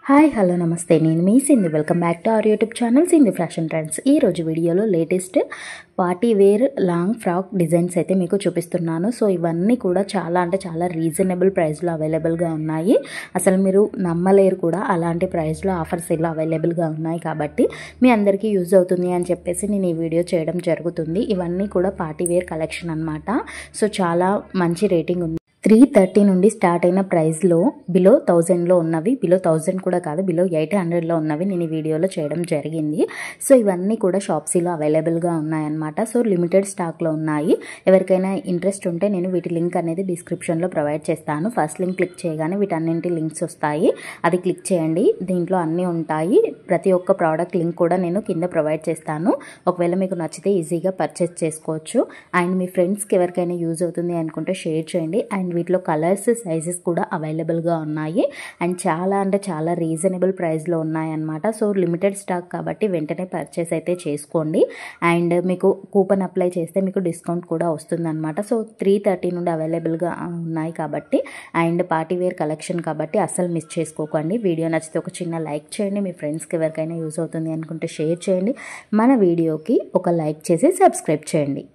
Hi hello నమస్తే నేను మీ Sindhu welcome back to our YouTube channel Sindhu fashion trends. ఈ రోజు వీడియోలో latest party wear long frock designs అయితే మీకు చూపిస్తున్నాను. సో ఇవన్నీ కూడా చాలా రీజనబుల్ ప్రైస్లో అవైలబుల్గా ఉన్నాయి. అసలు మీరు నమ్మలేరు కూడా, అలాంటి ప్రైస్లో ఆఫర్స్ ఇలా అవైలబుల్గా ఉన్నాయి కాబట్టి మీ అందరికీ యూజ్ అవుతుంది అని చెప్పేసి నేను ఈ వీడియో చేయడం జరుగుతుంది. ఇవన్నీ కూడా పార్టీ వేర్ కలెక్షన్ అనమాట. సో చాలా మంచి రేటింగ్ ఉంది. 330 నుండి స్టార్ట్ అయిన ప్రైస్లో బిలో 1000లో ఉన్నవి, బిలో 1000 కూడా కాదు, బిలో 800లో ఉన్నవి నేను ఈ వీడియోలో చేయడం జరిగింది. సో ఇవన్నీ కూడా షాప్సీలో అవైలబుల్గా ఉన్నాయన్నమాట. సో లిమిటెడ్ స్టాక్లో ఉన్నాయి. ఎవరికైనా ఇంట్రెస్ట్ ఉంటే నేను వీటి లింక్ అనేది డిస్క్రిప్షన్లో ప్రొవైడ్ చేస్తాను. ఫస్ట్ లింక్ క్లిక్ చేయగానే వీటన్నింటి లింక్స్ వస్తాయి, అది క్లిక్ చేయండి. దీంట్లో అన్నీ ఉంటాయి. ప్రతి ఒక్క ప్రోడక్ట్ లింక్ కూడా నేను కింద ప్రొవైడ్ చేస్తాను. ఒకవేళ మీకు నచ్చితే ఈజీగా పర్చేస్ చేసుకోవచ్చు. అండ్ మీ ఫ్రెండ్స్కి ఎవరికైనా యూజ్ అవుతుంది అనుకుంటే షేర్ చేయండి. అండ్ వీటిలో కలర్స్ సైజెస్ కూడా అవైలబుల్గా ఉన్నాయి. అండ్ చాలా రీజనబుల్ ప్రైస్లో ఉన్నాయన్నమాట. సో లిమిటెడ్ స్టాక్ కాబట్టి వెంటనే పర్చేస్ అయితే చేసుకోండి. అండ్ మీకు కూపన్ అప్లై చేస్తే మీకు డిస్కౌంట్ కూడా వస్తుందన్నమాట. సో 330 నుండి అవైలబుల్గా ఉన్నాయి కాబట్టి, అండ్ పార్టీ వేర్ కలెక్షన్ కాబట్టి అస్సలు మిస్ చేసుకోకండి. వీడియో నచ్చితే ఒక చిన్న లైక్ చేయండి. మీ ఫ్రెండ్స్కి ఎవరికైనా యూజ్ అవుతుంది అనుకుంటే షేర్ చేయండి. మన వీడియోకి ఒక లైక్ చేసి సబ్స్క్రైబ్ చేయండి.